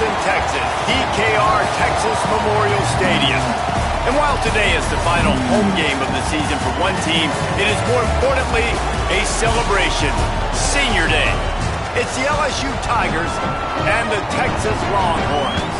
Austin, Texas, DKR Texas Memorial Stadium. And while today is the final home game of the season for one team, it is more importantly a celebration, Senior Day. It's the LSU Tigers and the Texas Longhorns.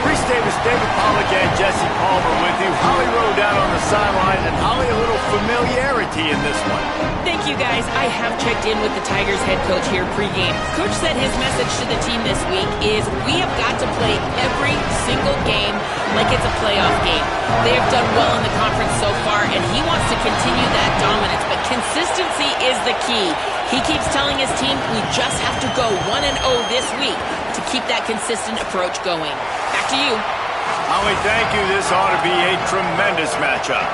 Reese Davis, David Pollack, and Jesse Palmer with you. Holly Rowe down on the sideline, and Holly, a little familiarity in this one. Thank you, guys. I have checked in with the Tigers head coach here pregame. Coach said his message to the team this week is we have got to play every single game like it's a playoff game. They have done well in the conference so far, and he wants to continue that dominance, but consistency is the key. He keeps telling his team we just have to go 1-0 this week to keep that consistent approach going. Back to you. Holly, thank you. This ought to be a tremendous matchup.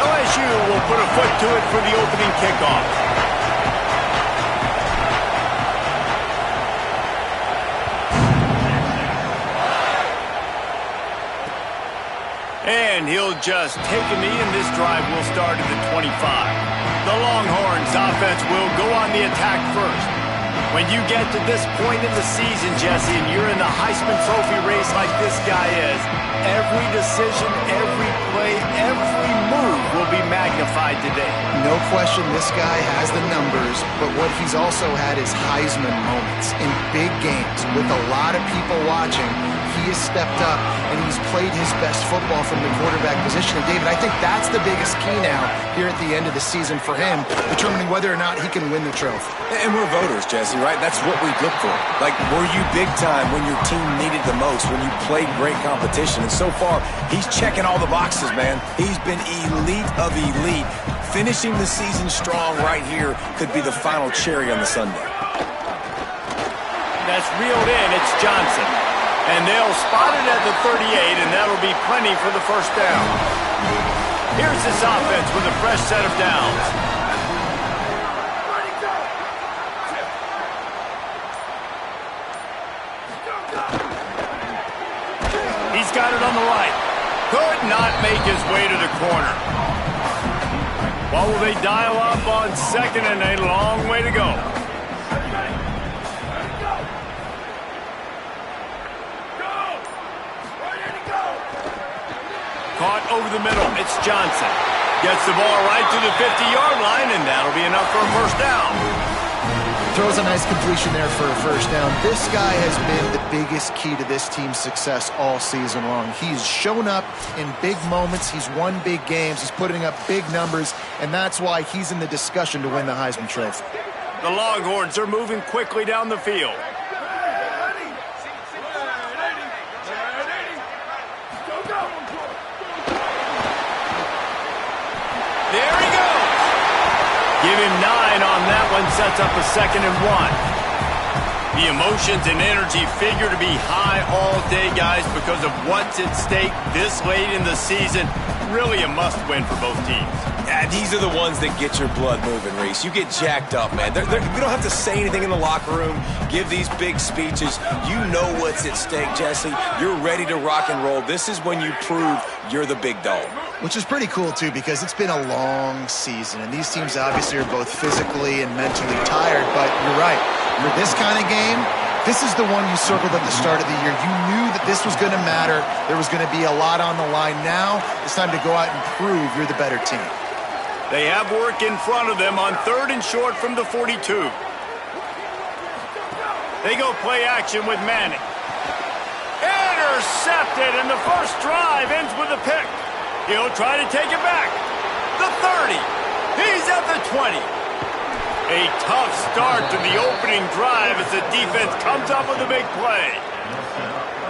LSU will put a foot to it for the opening kickoff. And he'll just take a knee, and this drive will start at the 25. The Longhorns offense will go on the attack first. When you get to this point in the season, Jesse, and you're in the Heisman Trophy race like this guy is, every decision, every play, every move will be magnified today. No question this guy has the numbers, but what he's also had is Heisman moments in big games with a lot of people watching. He has stepped up, and he's played his best football from the quarterback position. And, David, I think that's the biggest key now here at the end of the season for him, determining whether or not he can win the trophy. And we're voters, Jesse, right? That's what we look for. Like, were you big time when your team needed the most, when you played great competition? And so far, he's checking all the boxes, man. He's been elite of elite. Finishing the season strong right here could be the final cherry on the sundae. That's reeled in. It's Johnson. And they'll spot it at the 38, and that'll be plenty for the first down. Here's this offense with a fresh set of downs. He's got it on the right. Could not make his way to the corner. What will they dial up on second, and a long way to go. Caught over the middle. It's Johnson. Gets the ball right to the 50-yard line, and that'll be enough for a first down. Throws a nice completion there for a first down. This guy has been the biggest key to this team's success all season long. He's shown up in big moments. He's won big games. He's putting up big numbers, and that's why he's in the discussion to win the Heisman Trophy. The Longhorns are moving quickly down the field. There he goes. Give him 9 on that one. Sets up a 2nd and 1. The emotions and energy figure to be high all day, guys, because of what's at stake this late in the season. Really a must-win for both teams. Yeah, these are the ones that get your blood moving, Reese. You get jacked up, man. You don't have to say anything in the locker room, give these big speeches. You know what's at stake, Jesse. You're ready to rock and roll. This is when you prove you're the big dog. Which is pretty cool, too, because it's been a long season, and these teams obviously are both physically and mentally tired, but you're right. For this kind of game, this is the one you circled at the start of the year. You knew that this was going to matter. There was going to be a lot on the line. Now it's time to go out and prove you're the better team. They have work in front of them on 3rd and short from the 42. They go play action with Manning. Intercepted, and the first drive ends with a pick. He'll try to take it back. The 30. He's at the 20. A tough start to the opening drive as the defense comes up with a big play.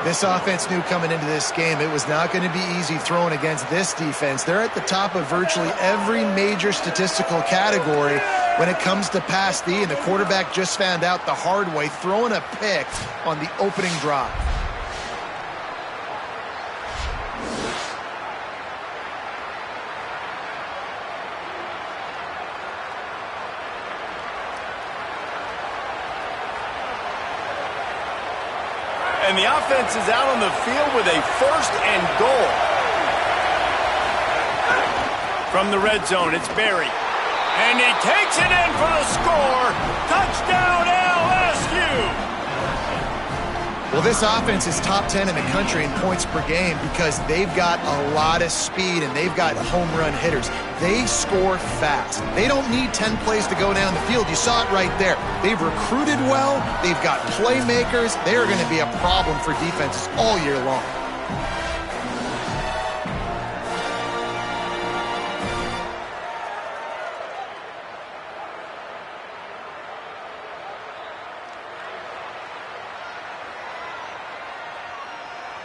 This offense knew coming into this game it was not going to be easy throwing against this defense. They're at the top of virtually every major statistical category when it comes to pass D, and the quarterback just found out the hard way, throwing a pick on the opening drive. And the offense is out on the field with a 1st and goal. From the red zone, it's Barry. And he takes it in for the score. Touchdown, LSU! Well, this offense is top 10 in the country in points per game because they've got a lot of speed and they've got home run hitters. They score fast. They don't need 10 plays to go down the field. You saw it right there. They've recruited well. They've got playmakers. They're going to be a problem for defenses all year long.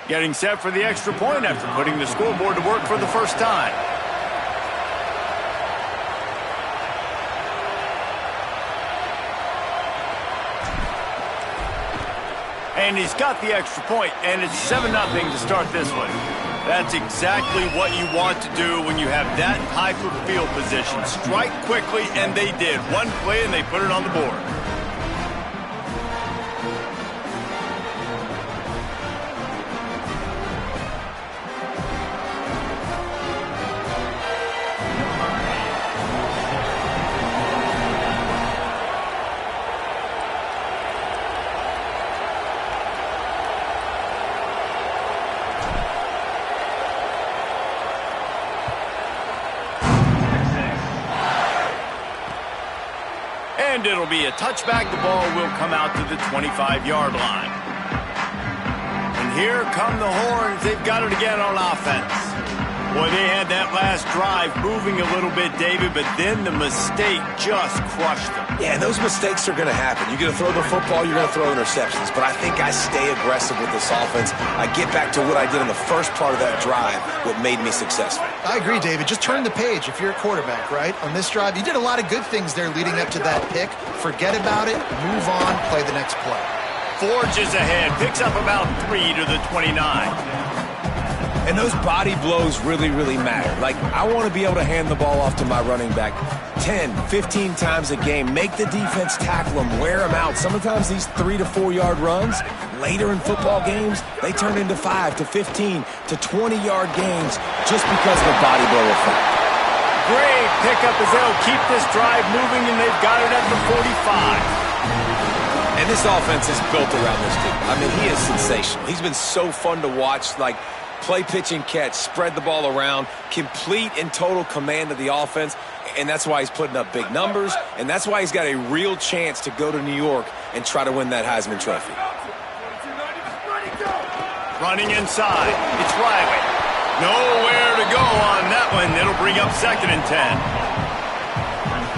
Getting set for the extra point after putting the scoreboard to work for the first time. And he's got the extra point, and it's 7-0 to start this one. That's exactly what you want to do when you have that type of field position. Strike quickly, and they did. One play, and they put it on the board. And it'll be a touchback. The ball will come out to the 25-yard line. And here come the Horns. They've got it again on offense. Boy, they had that last drive moving a little bit, David, but then the mistake just crushed them. Yeah, and those mistakes are going to happen. You're going to throw the football, you're going to throw interceptions. But I think I stay aggressive with this offense. I get back to what I did in the first part of that drive, what made me successful. I agree, David. Just turn the page if you're a quarterback, right? On this drive, you did a lot of good things there leading up to that pick. Forget about it, move on, play the next play. Forges ahead, picks up about 3 to the 29. And those body blows really, really matter. Like, I want to be able to hand the ball off to my running back 10, 15 times a game. Make the defense tackle them, wear them out. Sometimes these 3 to 4 yard runs, later in football games, they turn into 5 to 15 to 20-yard gains just because of the body blow effect. Great pickup as they'll keep this drive moving, and they've got it at the 45. And this offense is built around this dude. I mean, he is sensational. He's been so fun to watch, like, play, pitch, and catch, spread the ball around, complete and total command of the offense, and that's why he's putting up big numbers, and that's why he's got a real chance to go to New York and try to win that Heisman Trophy. Running inside, it's Riley. Nowhere to go on that one. It'll bring up 2nd and 10.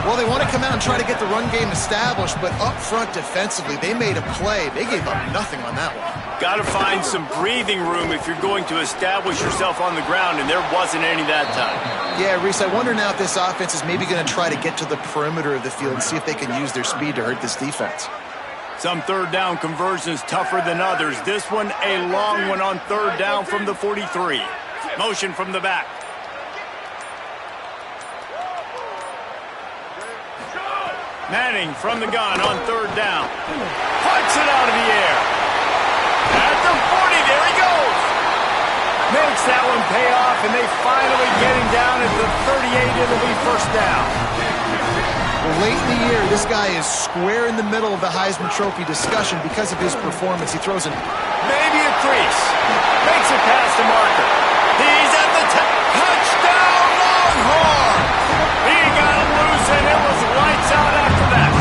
Well, they want to come out and try to get the run game established, but up front defensively, they made a play. They gave up nothing on that one. Got to find some breathing room if you're going to establish yourself on the ground, and there wasn't any that time. Yeah, Reese, I wonder now if this offense is maybe going to try to get to the perimeter of the field and see if they can use their speed to hurt this defense. Some 3rd down conversions tougher than others. This one, a long one on 3rd down from the 43. Motion from the back. Manning from the gun on 3rd down. Puts it out of the air. At the 40, there he goes. Makes that one pay off, and they finally get him down at the 38. It'll be 1st down. Well, late in the year, this guy is square in the middle of the Heisman Trophy discussion because of his performance. He throws in maybe a crease. Makes it past the marker. He's at the touchdown, Longhorn. He got him loose, and it was lights out after that.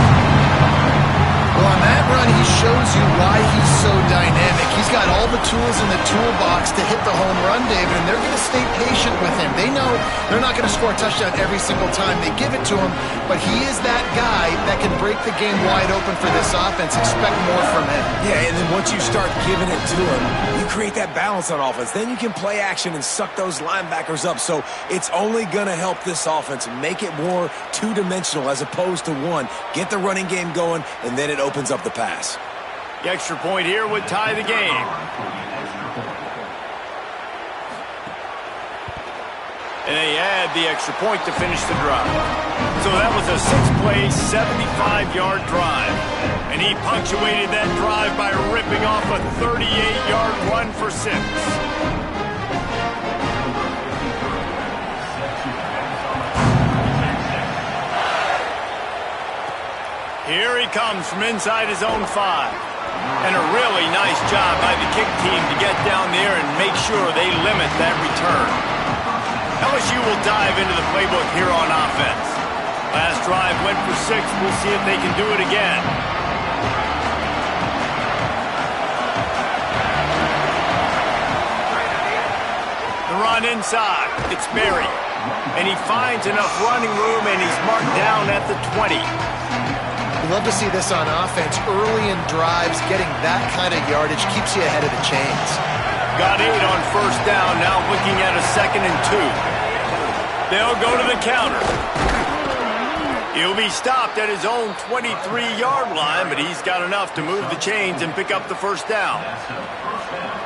Well, on that run, he shows you why he's so dynamic. He's got all the tools in the toolbox to hit the home run, David, and they're going to stay patient with him. They know they're not going to score a touchdown every single time they give it to him, but he is that guy that can break the game wide open for this offense. Expect more from him. Yeah, and then once you start giving it to him, you create that balance on offense. Then you can play action and suck those linebackers up. So it's only going to help this offense make it more two-dimensional as opposed to one. Get the running game going, and then it opens up the pass. The extra point here would tie the game. And they add the extra point to finish the drive. So that was a 6-play, 75-yard drive. And he punctuated that drive by ripping off a 38-yard run for 6. Here he comes from inside his own 5. And a really nice job by the kick team to get down there and make sure they limit that return. LSU will dive into the playbook here on offense. Last drive went for 6. We'll see if they can do it again. The run inside. It's Berry. And he finds enough running room, and he's marked down at the 20. We love to see this on offense. Early in drives, getting that kind of yardage keeps you ahead of the chains. Got 8 on first down, now looking at a 2nd and 2. They'll go to the counter. He'll be stopped at his own 23-yard line, but he's got enough to move the chains and pick up the first down.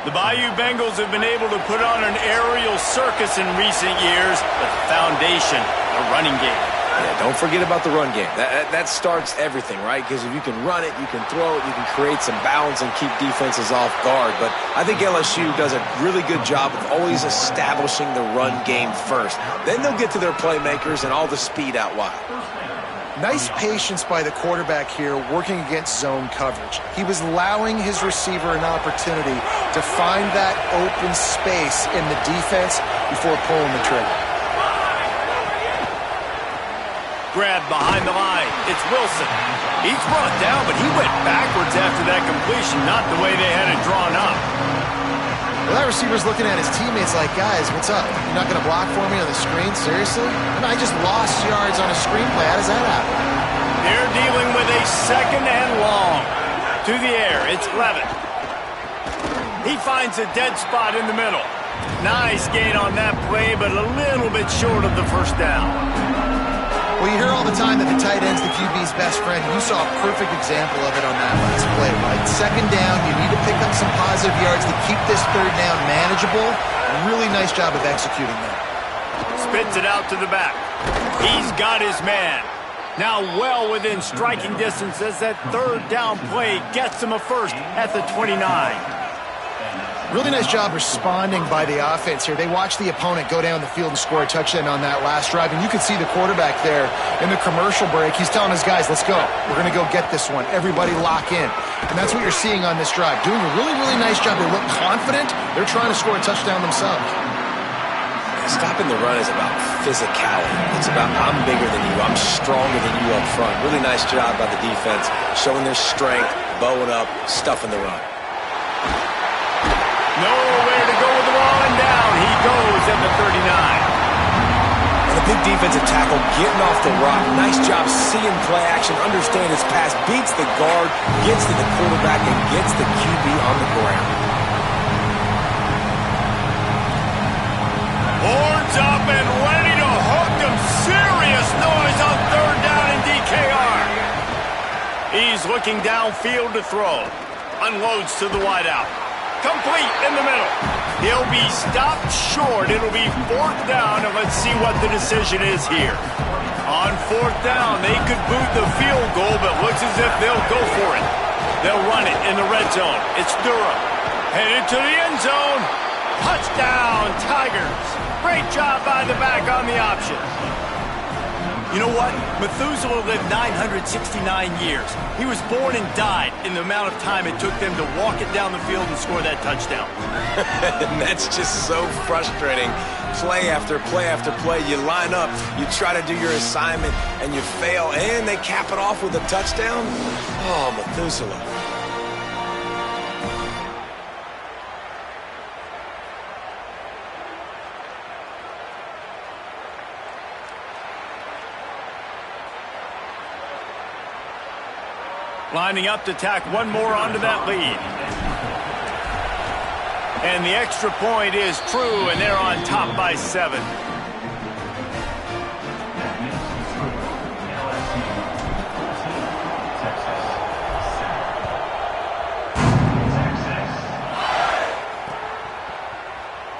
The Bayou Bengals have been able to put on an aerial circus in recent years, but the foundation, a running game. Yeah, don't forget about the run game. That starts everything, right? Because if you can run it, you can throw it, you can create some balance and keep defenses off guard. But I think LSU does a really good job of always establishing the run game first. Then they'll get to their playmakers and all the speed out wide. Nice patience by the quarterback here working against zone coverage. He was allowing his receiver an opportunity to find that open space in the defense before pulling the trigger. Grab behind the line. It's Wilson. He's brought down, but he went backwards after that completion, not the way they had it drawn up. Well, that receiver's looking at his teammates like, guys, what's up? You're not going to block for me on the screen? Seriously? I just lost yards on a screenplay. How does that happen? They're dealing with a 2nd and long. To the air. It's Levitt. He finds a dead spot in the middle. Nice gain on that play, but a little bit short of the first down. Well, you hear all the time that the tight end's the QB's best friend. You saw a perfect example of it on that last play, right? 2nd down, you need to pick up some positive yards to keep this 3rd down manageable. Really nice job of executing that. Spits it out to the back. He's got his man. Now well within striking distance as that 3rd down play gets him a first at the 29. Really nice job responding by the offense here. They watched the opponent go down the field and score a touchdown on that last drive, and you can see the quarterback there in the commercial break. He's telling his guys, let's go. We're going to go get this one. Everybody lock in. And that's what you're seeing on this drive. Doing a really, really nice job. They look confident. They're trying to score a touchdown themselves. Stopping the run is about physicality. It's about I'm bigger than you. I'm stronger than you up front. Really nice job by the defense, showing their strength, bowing up, stuffing the run. Nowhere to go with the ball, and down he goes at the 39. And a big defensive tackle getting off the rock. Nice job seeing play action, understand his pass, beats the guard, gets to the quarterback, and gets the QB on the ground. Horns up and ready to hook them. Serious noise on 3rd down in DKR. He's looking downfield to throw. Unloads to the wideout. Complete in the middle. He'll be stopped short. It'll be 4th down, and let's see what the decision is here. On 4th down, they could boot the field goal, but looks as if they'll go for it. They'll run it in the red zone. It's Durham. Headed to the end zone. Touchdown, Tigers. Great job by the back on the option. You know what? Methuselah lived 969 years. He was born and died in the amount of time it took them to walk it down the field and score that touchdown. And that's just so frustrating. Play after play after play. You line up, you try to do your assignment, and you fail, and they cap it off with a touchdown? Oh, Methuselah. Lining up to tack one more onto that lead. And the extra point is true, and they're on top by 7.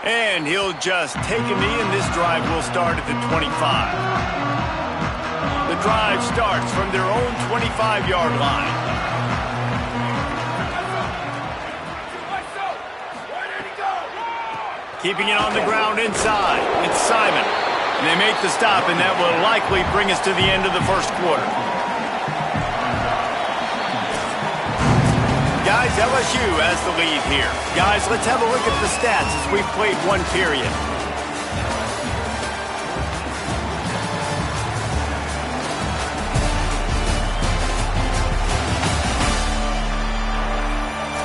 And he'll just take a knee, and this drive will start at the 25. The drive starts from their own 25-yard line. keeping it on the ground inside. It's Simon. And they make the stop, and that will likely bring us to the end of the first quarter. Guys, LSU has the lead here. Guys, let's have a look at the stats as we've played one period.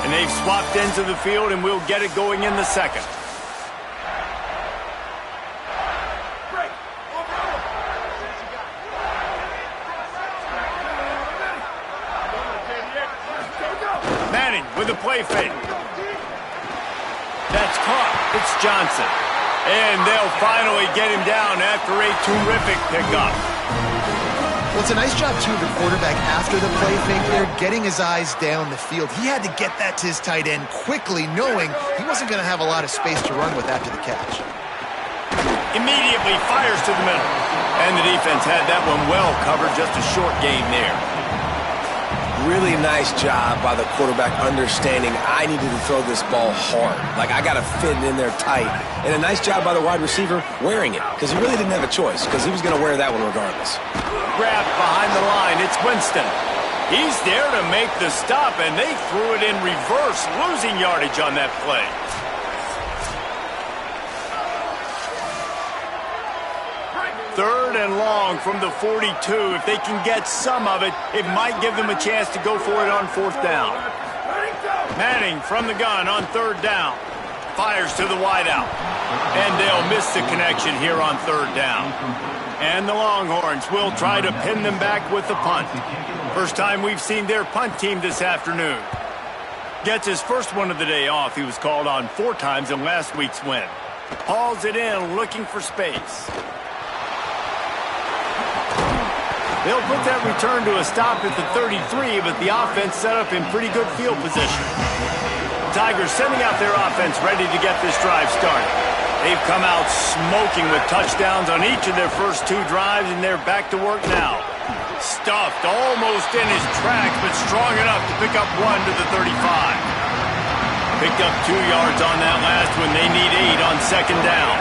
And they've swapped ends of the field, and we'll get it going in the second. Manning with a play fake. That's caught. It's Johnson. And they'll finally get him down after a terrific pickup. Well, it's a nice job, too, the quarterback, after the play fake there, getting his eyes down the field. He had to get that to his tight end quickly, knowing he wasn't going to have a lot of space to run with after the catch. Immediately fires to the middle. And the defense had that one well covered, just a short gain there. Really nice job by the quarterback understanding I needed to throw this ball hard. Like, I got to fit it in there tight. And a nice job by the wide receiver wearing it, because he really didn't have a choice, because he was going to wear that one regardless. Grabbed behind the line. It's Winston. He's there to make the stop, and they threw it in reverse, losing yardage on that play. Third and long from the 42. If they can get some of it, it might give them a chance to go for it on fourth down. Manning from the gun on third down. Fires to the wideout. And they'll miss the connection here on third down. And the Longhorns will try to pin them back with the punt. First time we've seen their punt team this afternoon. Gets his first one of the day off. He was called on 4 times in last week's win. Hauls it in, looking for space. They'll put that return to a stop at the 33, but the offense set up in pretty good field position. Tigers sending out their offense ready to get this drive started. They've come out smoking with touchdowns on each of their first 2 drives, and they're back to work now. Stuffed almost in his tracks, but strong enough to pick up 1 to the 35. Picked up 2 yards on that last one. They need 8 on second down.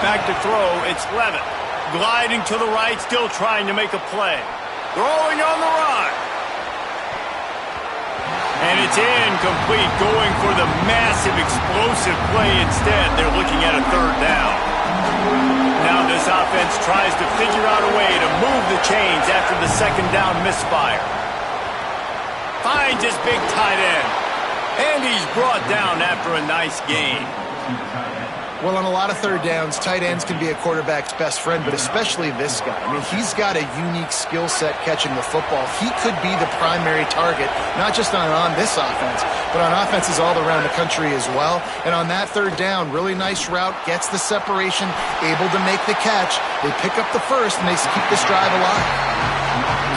Back to throw, it's Levitt. Gliding to the right, still trying to make a play. Throwing on the run. And it's incomplete, going for the massive explosive play instead. They're looking at a third down. Now this offense tries to figure out a way to move the chains after the second down misfire. Finds his big tight end. And he's brought down after a nice gain. Well, on a lot of third downs, tight ends can be a quarterback's best friend, but especially this guy. I mean, he's got a unique skill set catching the football. He could be the primary target, not just on this offense, but on offenses all around the country as well. And on that third down, really nice route, gets the separation, able to make the catch. They pick up the first, and they keep this drive alive.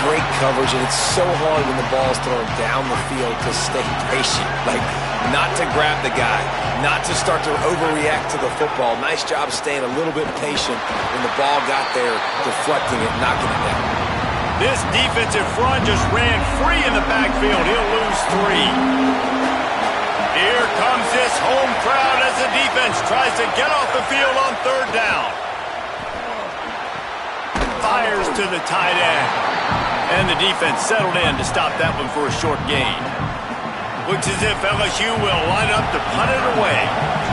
Great coverage, and it's so hard when the ball's thrown down the field to stay patient. Like, not to grab the guy, not to start to overreact to the football. Nice job staying a little bit patient when the ball got there, deflecting it, knocking it down. This defensive front just ran free in the backfield. He'll lose 3. Here comes this home crowd as the defense tries to get off the field on third down. Fires to the tight end. And the defense settled in to stop that one for a short gain. Looks as if LSU will line up to punt it away.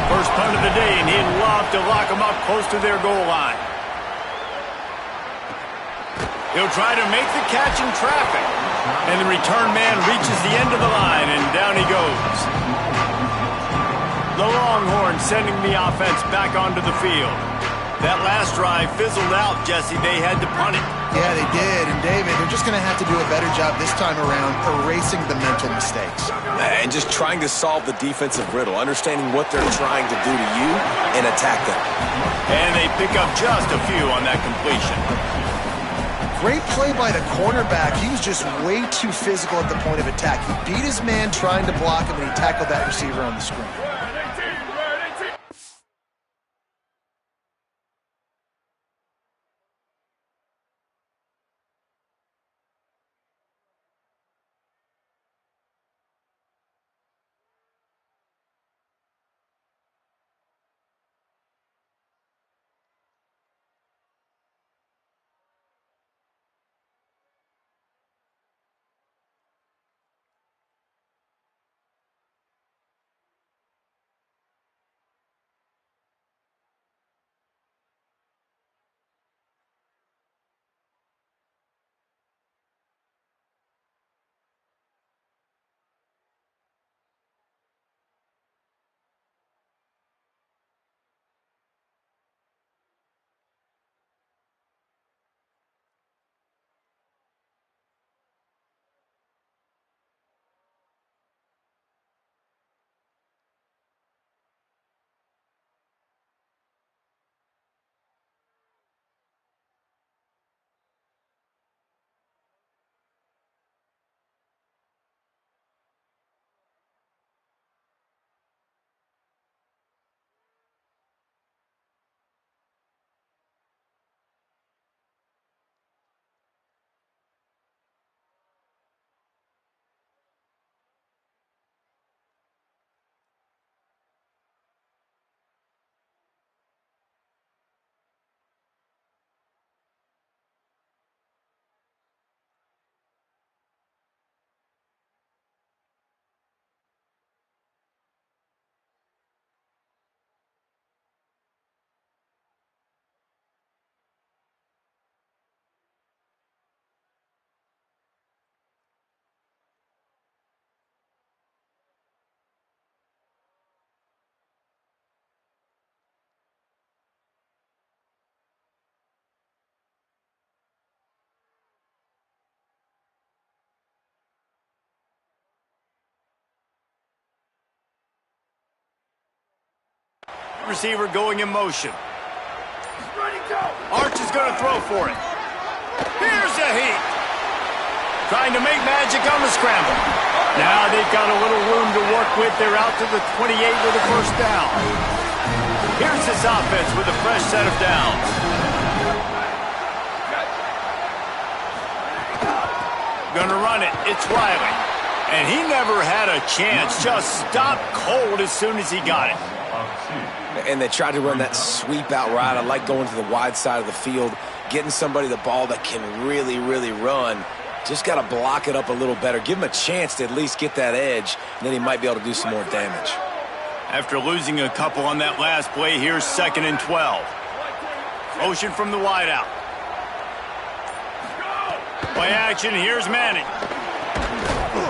First punt of the day, and he'd love to lock them up close to their goal line. He'll try to make the catch in traffic. And the return man reaches the end of the line, and down he goes. The Longhorns sending the offense back onto the field. That last drive fizzled out, Jesse. They had to punt it. Yeah, they did. And, David, they're just going to have to do a better job this time around erasing the mental mistakes. And just trying to solve the defensive riddle, understanding what they're trying to do to you and attack them. And they pick up just a few on that completion. Great play by the cornerback. He was just way too physical at the point of attack. He beat his man trying to block him, and he tackled that receiver on the screen. Receiver going in motion. Arch is going to throw for it. Here's a heat. Trying to make magic on the scramble. Now they've got a little room to work with. They're out to the 28 with a first down. Here's this offense with a fresh set of downs. Gonna run it. It's Riley. And he never had a chance. Just stopped cold as soon as he got it. And they tried to run that sweep out right. I like going to the wide side of the field, getting somebody the ball that can really, really run. Just got to block it up a little better. Give him a chance to at least get that edge, and then he might be able to do some more damage. After losing a couple on that last play, here's 2nd and 12. Motion from the wideout. Play action, here's Manning.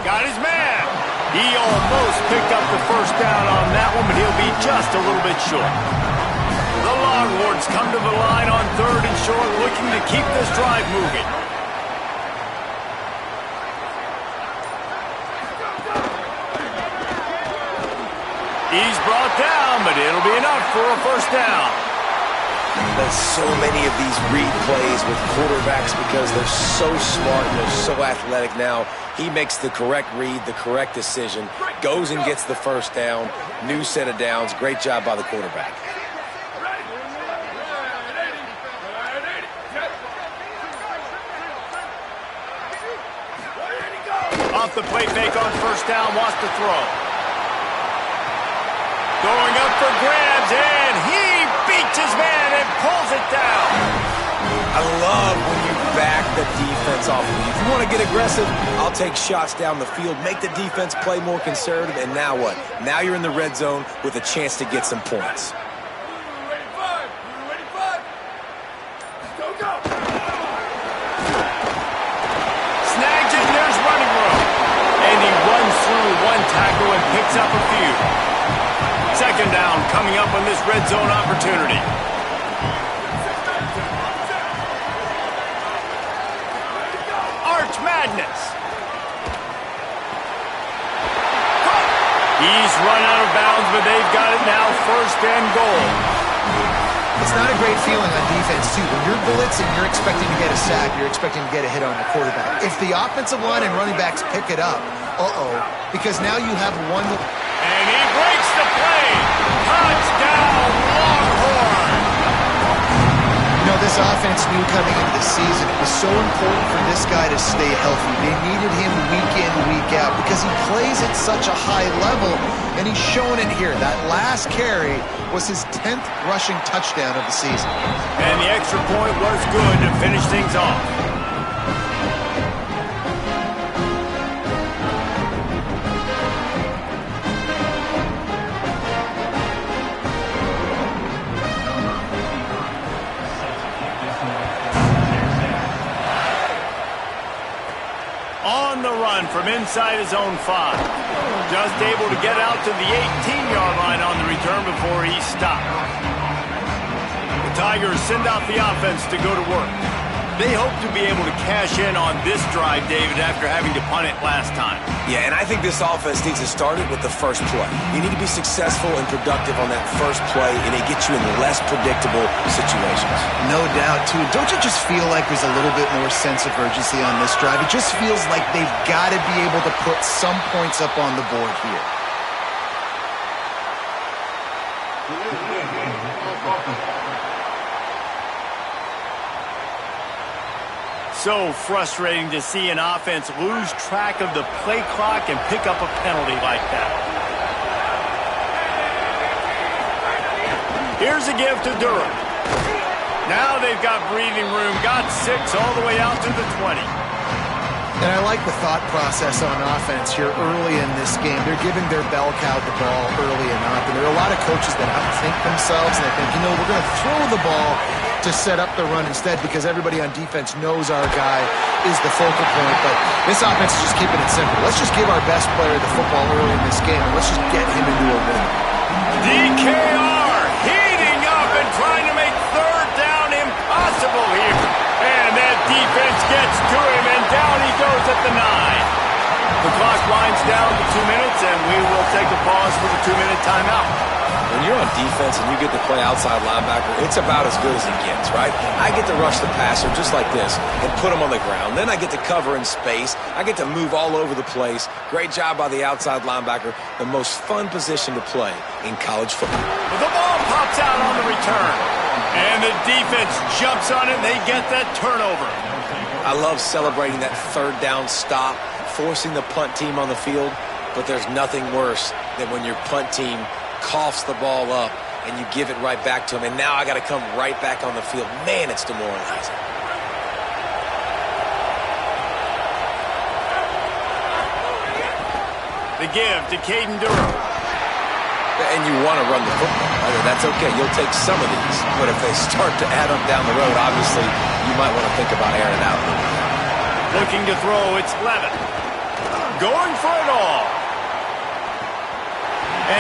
Got his man. He almost picked up the first down on that one, but he'll be just a little bit short. The Longhorns come to the line on 3rd and short, looking to keep this drive moving. He's brought down, but it'll be enough for a first down. There's so many of these read plays with quarterbacks because they're so smart and they're so athletic now. He makes the correct read, the correct decision, goes and gets the first down, new set of downs. Great job by the quarterback. Off the play fake on first down, wants to throw. Going up for grabs, and he beats his man and pulls it down. I love when you back the defense off of you. If you want to get aggressive, I'll take shots down the field, make the defense play more conservative, and now what? Now you're in the red zone with a chance to get some points. Snags it, there's running room. And he runs through one tackle and picks up a few. 2nd down coming up on this red zone opportunity. Arch Madness. He's run out of bounds, but they've got it now, 1st and goal. It's not a great feeling on defense, too. When you're blitzing, you're expecting to get a sack. You're expecting to get a hit on the quarterback. If the offensive line and running backs pick it up, because now you have one. And he breaks the play. Touchdown, Longhorn. You know, this offense knew coming into the season it was so important for this guy to stay healthy. They needed him week in, week out because he plays at such a high level, and he's shown it here. That last carry was his 10th rushing touchdown of the season. And the extra point was good to finish things off. On the run from inside his own 5. Just able to get out to the 18-yard line on the return before he stopped. The Tigers send out the offense to go to work. They hope to be able to cash in on this drive, David, after having to punt it last time. Yeah, and I think this offense needs to start it with the first play. You need to be successful and productive on that first play, and it gets you in less predictable situations. No doubt, too. Don't you just feel like there's a little bit more sense of urgency on this drive? It just feels like they've got to be able to put some points up on the board here. So frustrating to see an offense lose track of the play clock and pick up a penalty like that. Here's a give to Durham. Now they've got breathing room, got 6 all the way out to the 20. And I like the thought process on offense here early in this game. They're giving their bell cow the ball early enough. And there are a lot of coaches that outthink themselves and they think, you know, we're going to throw the ball to set up the run instead because everybody on defense knows our guy is the focal point. But this offense is just keeping it simple. Let's just give our best player the football early in this game and let's just get him into a win. DKR heating up and trying to make 3rd down impossible here. And that defense gets to him, and down he goes at the 9. The clock winds down to 2 minutes, and we will take a pause for the 2-minute timeout. when you're on defense and you get to play outside linebacker, it's about as good as it gets, right? I get to rush the passer just like this and put him on the ground. Then I get to cover in space. I get to move all over the place. Great job by the outside linebacker. The most fun position to play in college football. The ball pops out on the return. And the defense jumps on it, and they get that turnover. I love celebrating that third down stop, forcing the punt team on the field, but there's nothing worse than when your punt team coughs the ball up and you give it right back to them, and now I got to come right back on the field. Man, it's demoralizing. The give to Caden Durham. And you want to run the football. That's okay. You'll take some of these. But if they start to add them down the road, obviously, you might want to think about airing it out. Looking to throw, it's Levin. Going for it all.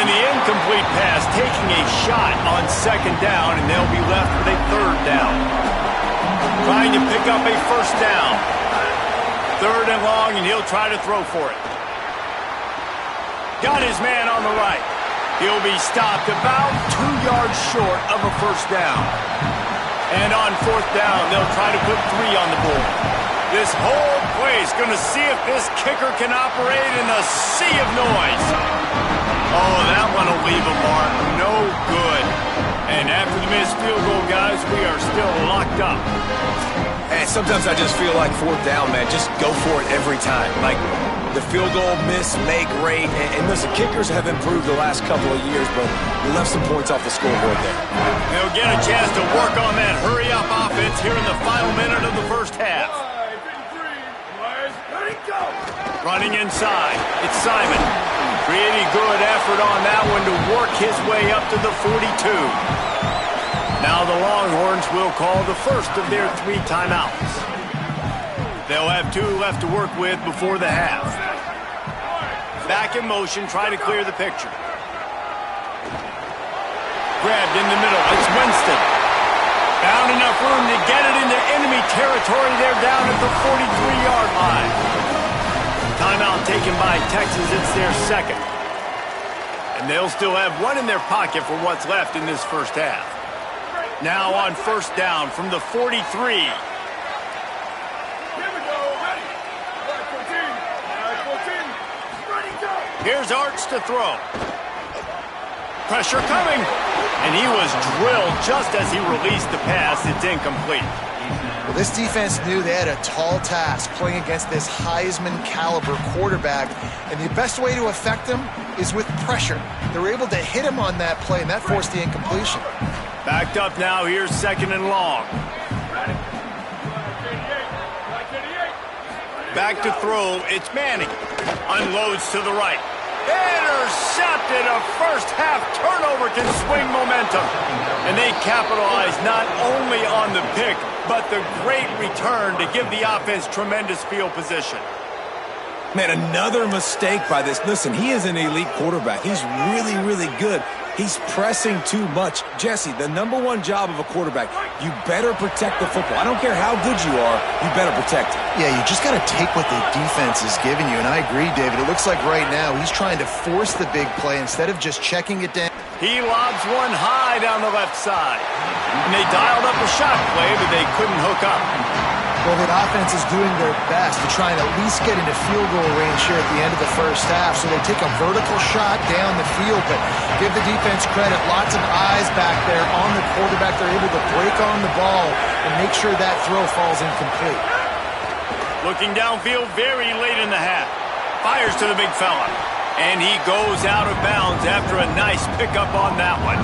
And the incomplete pass, taking a shot on second down, and they'll be left with a third down. Trying to pick up a first down. Third and long, and he'll try to throw for it. Got his man on the right. He'll be stopped about 2 yards short of a first down. And on fourth down, they'll try to put 3 on the board. This whole play is going to see if this kicker can operate in a sea of noise. Oh, that one will leave a mark. No good. And after the missed field goal, guys, we are still locked up. And sometimes I just feel like fourth down, man. Just go for it every time. Like, the field goal miss, make great. And listen, kickers have improved the last couple of years, but we left some points off the scoreboard there. They'll get a chance to work on that hurry-up offense here in the final minute of the first half. Running inside, it's Simon. Pretty good effort on that one to work his way up to the 42. Now the Longhorns will call the first of their 3 timeouts. They'll have 2 left to work with before the half. Back in motion, try to clear the picture. Grabbed in the middle, it's Winston. Found enough room to get it into enemy territory. They're down at the 43-yard line. Timeout taken by Texas. It's their second. And they'll still have 1 in their pocket for what's left in this first half. Now on first down from the 43. Here's Arch to throw. Pressure coming. And he was drilled just as he released the pass. It's incomplete. Well, this defense knew they had a tall task playing against this Heisman-caliber quarterback, and the best way to affect him is with pressure. They were able to hit him on that play, and that forced the incompletion. Backed up now. Here's second and long. Back to throw. It's Manning. Unloads to the right. Intercepted. A first-half turnover can swing momentum. And they capitalize not only on the pick, but the great return to give the offense tremendous field position. Man, another mistake by this. Listen, he is an elite quarterback. He's really, really good. He's pressing too much. Jesse, the #1 job of a quarterback, you better protect the football. I don't care how good you are, you better protect it. Yeah, you just got to take what the defense is giving you, and I agree, David. It looks like right now he's trying to force the big play instead of just checking it down. He lobs one high down the left side. And they dialed up a shot play, but they couldn't hook up. Well, the offense is doing their best to try and at least get into field goal range here at the end of the first half. So they take a vertical shot down the field, but give the defense credit. Lots of eyes back there on the quarterback. They're able to break on the ball and make sure that throw falls incomplete. Looking downfield very late in the half. Fires to the big fella. And he goes out of bounds after a nice pickup on that one.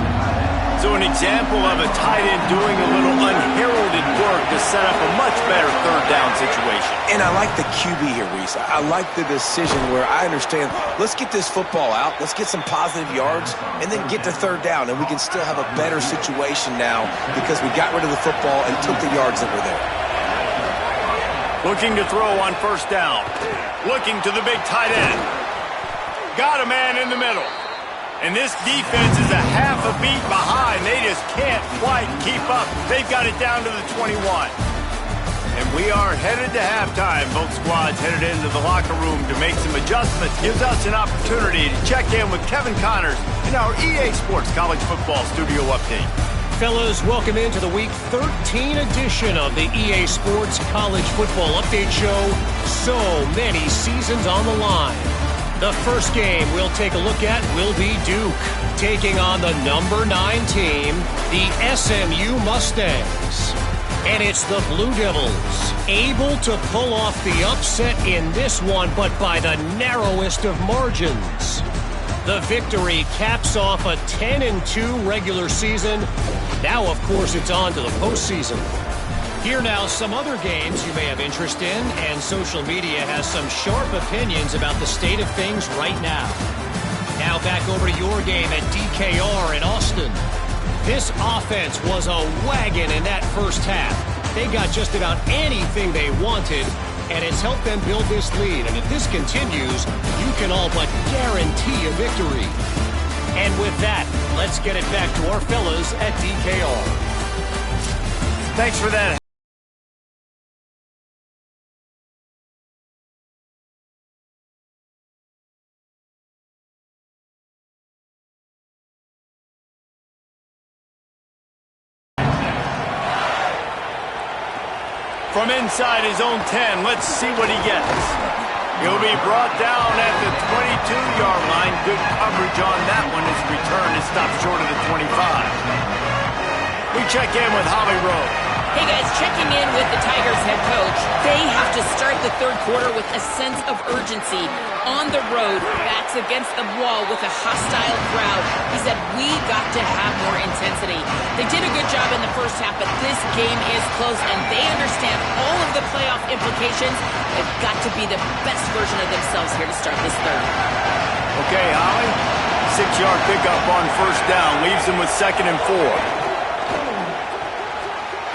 So an example of a tight end doing a little unheralded work to set up a much better third down situation. And I like the QB here, Reese. I like the decision where I understand, let's get this football out, let's get some positive yards, and then get to third down, and we can still have a better situation now because we got rid of the football and took the yards that were there. Looking to throw on first down. Looking to the big tight end. Got a man in the middle. And this defense is a half a beat behind. They just can't quite keep up. They've got it down to the 21. And we are headed to halftime. Both squads headed into the locker room to make some adjustments. Gives us an opportunity to check in with Kevin Connors in our EA Sports College Football Studio Update. Fellas, welcome into the Week 13 edition of the EA Sports College Football Update Show. So many seasons on the line. The first game we'll take a look at will be Duke, taking on the number 9 team, the SMU Mustangs. And it's the Blue Devils, able to pull off the upset in this one, but by the narrowest of margins. The victory caps off a 10-2 regular season. Now, of course, it's on to the postseason. Here now, some other games you may have interest in, and social media has some sharp opinions about the state of things right now. Now back over to your game at DKR in Austin. This offense was a wagon in that first half. They got just about anything they wanted, and it's helped them build this lead. And if this continues, you can all but guarantee a victory. And with that, let's get it back to our fellas at DKR. Thanks for that. From inside his own 10, let's see what he gets. He'll be brought down at the 22-yard line. Good coverage on that one. His return is stopped short of the 25. We check in with Holly Rowe. Hey guys, checking in with the Tigers head coach. They have to start the third quarter with a sense of urgency. On the road, backs against the wall with a hostile crowd. He said, we got to have more intensity. They did a good job in the first half, but this game is close, and they understand all of the playoff implications. They've got to be the best version of themselves here to start this third. Okay, Holly. 6-yard pickup on first down. Leaves him with 2nd and 4.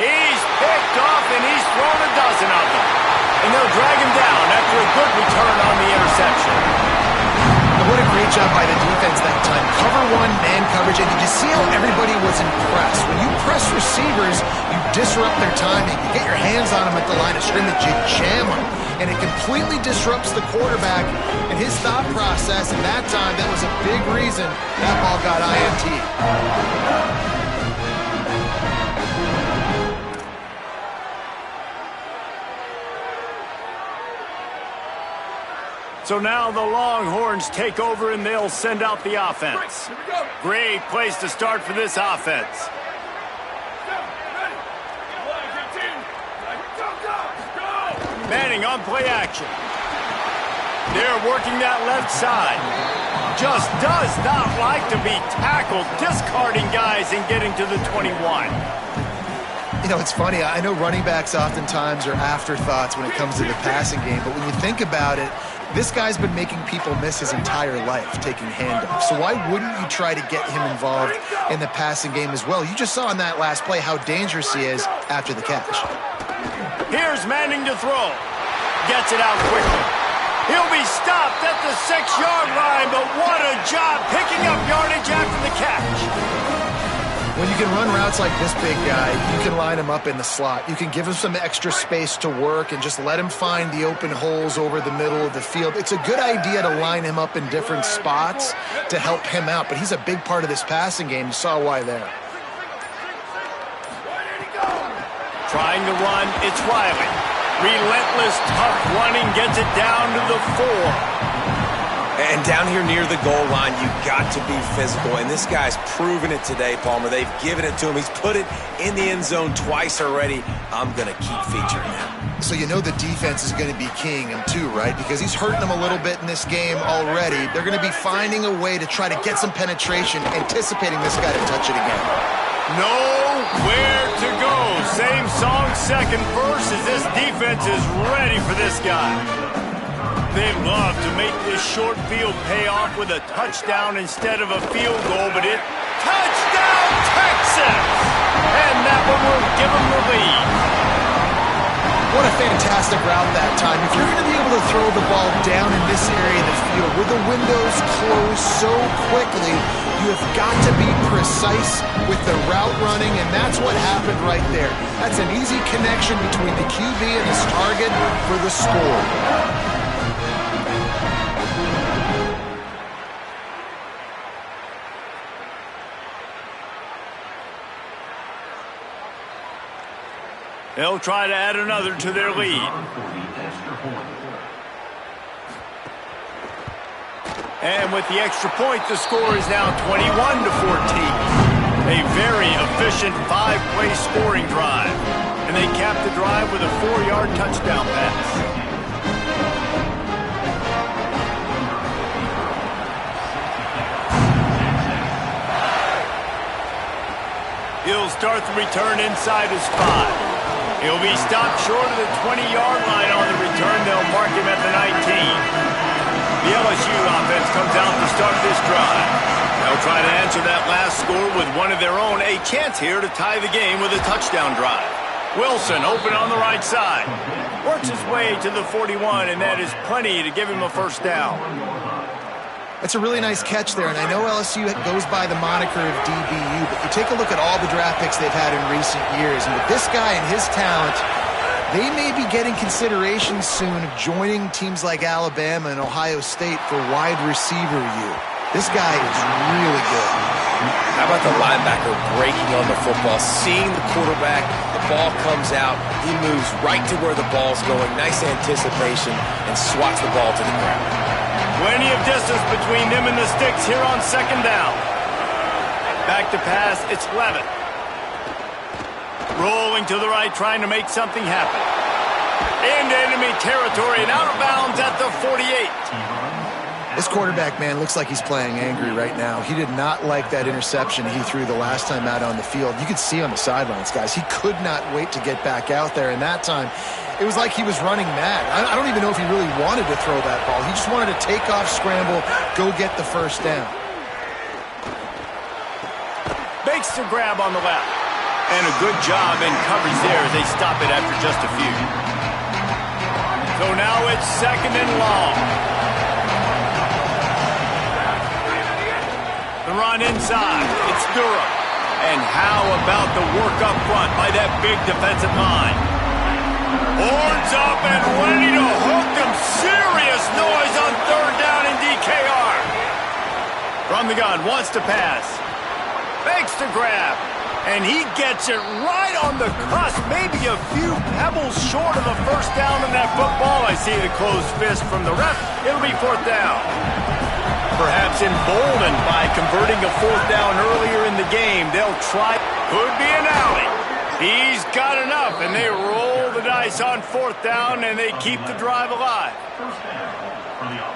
He's picked off, and he's thrown a dozen of them. And they'll drag him down after a good return on the interception. What a great job by the defense that time. Cover one, man coverage, and did you see how everybody was impressed? When you press receivers, you disrupt their timing. You get your hands on them at the line of scrimmage, you jam them. And it completely disrupts the quarterback and his thought process. And that time, that was a big reason that ball got INT. So now the Longhorns take over and they'll send out the offense. Great place to start for this offense. Manning on play action. They're working that left side. Just does not like to be tackled, discarding guys and getting to the 21. You know, it's funny. I know running backs oftentimes are afterthoughts when it comes to the passing game, but when you think about it, this guy's been making people miss his entire life taking handoffs. So why wouldn't you try to get him involved in the passing game as well? You just saw in that last play how dangerous he is after the catch. Here's Manning to throw. Gets it out quickly. He'll be stopped at the 6-yard line, but what a job picking up yardage after the catch. When you can run routes like this big guy, you can line him up in the slot. You can give him some extra space to work and just let him find the open holes over the middle of the field. It's a good idea to line him up in different spots to help him out, but he's a big part of this passing game. You saw why there. Trying to run, it's Riley. Relentless, tough running, gets it down to the 4. And down here near the goal line, you've got to be physical. And this guy's proven it today, Palmer. They've given it to him. He's put it in the end zone twice already. I'm going to keep featuring him. So you know the defense is going to be keying him too, right? Because he's hurting them a little bit in this game already. They're going to be finding a way to try to get some penetration, anticipating this guy to touch it again. Nowhere to go. Same song, second verse, as this defense is ready for this guy. They love to make this short field pay off with a touchdown instead of a field goal, but touchdown Texas! And that one will give them the lead. What a fantastic route that time. If you're going to be able to throw the ball down in this area of the field where the windows close so quickly, you You have got to be precise with the route running, and that's what happened right there. That's an easy connection between the QB and his target for the score. They'll try to add another to their lead. And with the extra point, the score is now 21-14. A very efficient 5-play scoring drive. And they cap the drive with a 4-yard touchdown pass. He'll start the return inside his 5. He'll be stopped short of the 20-yard line on the return. They'll mark him at the 19. The LSU offense comes out to start this drive. They'll try to answer that last score with one of their own. A chance here to tie the game with a touchdown drive. Wilson open on the right side. Works his way to the 41, and that is plenty to give him a first down. That's a really nice catch there, and I know LSU goes by the moniker of DBU, but you take a look at all the draft picks they've had in recent years, and with this guy and his talent, they may be getting consideration soon of joining teams like Alabama and Ohio State for wide receiver U. This guy is really good. How about the linebacker breaking on the football, seeing the quarterback, the ball comes out, he moves right to where the ball's going, nice anticipation, and swats the ball to the ground. Plenty of distance between them and the sticks here on second down. Back to pass, it's Levitt. Rolling to the right, trying to make something happen. Into enemy territory and out of bounds at the 48. This quarterback, man, looks like he's playing angry right now. He did not like that interception he threw the last time out on the field. You could see on the sidelines, guys. He could not wait to get back out there, and that time it was like he was running mad. I don't even know if he really wanted to throw that ball. He just wanted to take off, scramble, go get the first down. Makes the grab on the left. And a good job in coverage there as they stop it after just a few. So now it's second and long. The run inside. It's Durham. And how about the work up front by that big defensive line? Horns up and ready to hook them. Serious noise on third down in DKR. From the gun, wants to pass. Makes the grab. And he gets it right on the cusp. Maybe a few pebbles short of the first down in that football. I see the closed fist from the ref. It'll be fourth down. Perhaps emboldened by converting a fourth down earlier in the game, they'll try. Could be an alley. He's got enough, and they roll the dice on fourth down, and they keep the drive alive.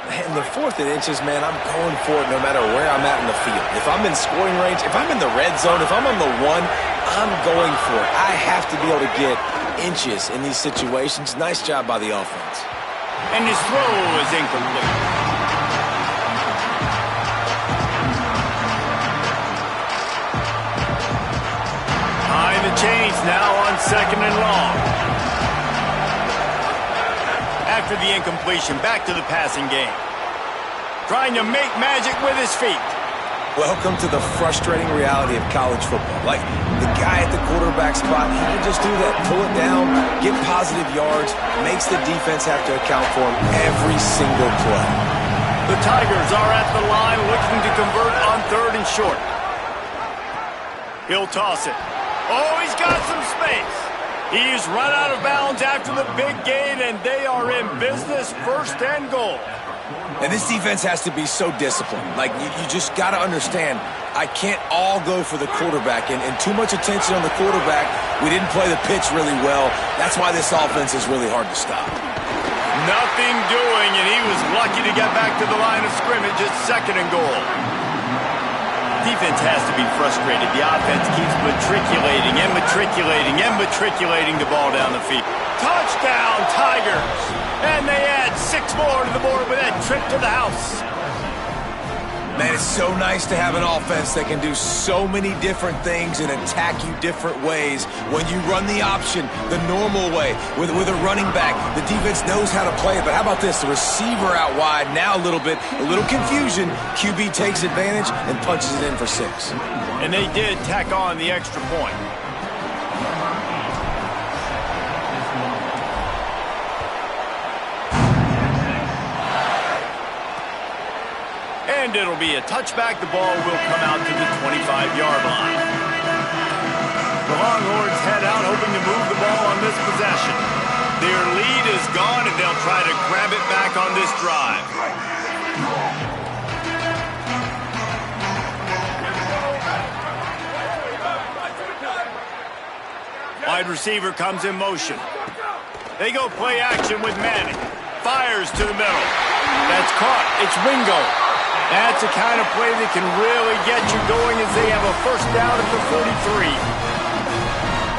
In the 4th and inches, man, I'm going for it no matter where I'm at in the field. If I'm in scoring range, if I'm in the red zone, if I'm on the 1, I'm going for it. I have to be able to get inches in these situations. Nice job by the offense. And his throw is incomplete. Behind the chains now on second and long. After the incompletion, back to the passing game. Trying to make magic with his feet. Welcome to the frustrating reality of college football. Like, the guy at the quarterback spot, he can just do that. Pull it down, get positive yards, makes the defense have to account for him every single play. The Tigers are at the line looking to convert on third and short. He'll toss it. Oh, he's got some space. He's run out of bounds after the big gain, and they are in business, first and goal. And this defense has to be so disciplined. Like, you just got to understand, I can't all go for the quarterback. And too much attention on the quarterback. We didn't play the pitch really well. That's why this offense is really hard to stop. Nothing doing, and he was lucky to get back to the line of scrimmage at second and goal. Defense has to be frustrated. The offense keeps matriculating the ball down the field. Touchdown, Tigers! And they add 6 more to the board with that trip to the house. Man, it's so nice to have an offense that can do so many different things and attack you different ways. When you run the option the normal way with a running back, the defense knows how to play it. But how about this? The receiver out wide, now a little confusion. QB takes advantage and punches it in for 6. And they did tack on the extra point. And it'll be a touchback. The ball will come out to the 25-yard line. The Longhorns head out hoping to move the ball on this possession. Their lead is gone, and they'll try to grab it back on this drive. Wide receiver comes in motion. They go play action with Manning. Fires to the middle. That's caught. It's Ringo. That's the kind of play that can really get you going as they have a first down at the 43.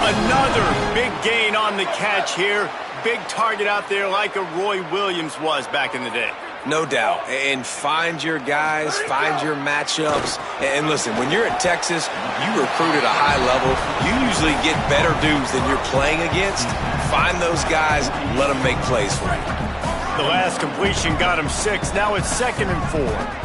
Another big gain on the catch here. Big target out there like a Roy Williams was back in the day. No doubt. And find your guys, find your matchups. And listen, when you're at Texas, you recruit at a high level. You usually get better dudes than you're playing against. Find those guys, let them make plays for you. The last completion got him 6. Now it's 2nd and 4.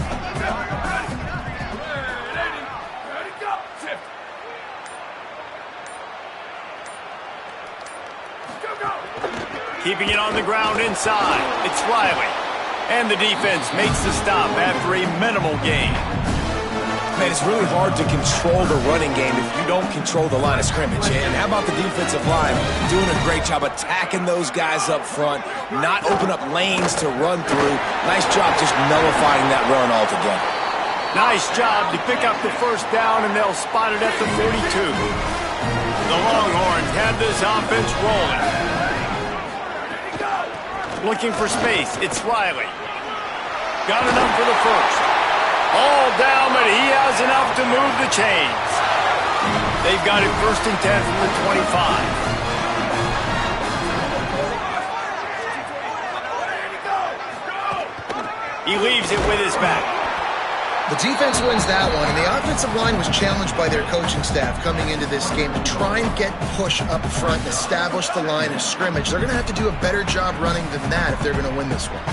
Keeping it on the ground inside. It's Riley. And the defense makes the stop after a minimal gain. Man, it's really hard to control the running game if you don't control the line of scrimmage. And how about the defensive line doing a great job attacking those guys up front, not open up lanes to run through. Nice job just nullifying that run altogether. Nice job to pick up the first down, and they'll spot it at the 42. The Longhorns have this offense rolling. Looking for space. It's Riley. Got enough for the first. All down, but he has enough to move the chains. They've got it 1st and 10 from the 25. He leaves it with his back. The defense wins that one, and the offensive line was challenged by their coaching staff coming into this game to try and get push up front and establish the line of scrimmage. They're going to have to do a better job running than that if they're going to win this one.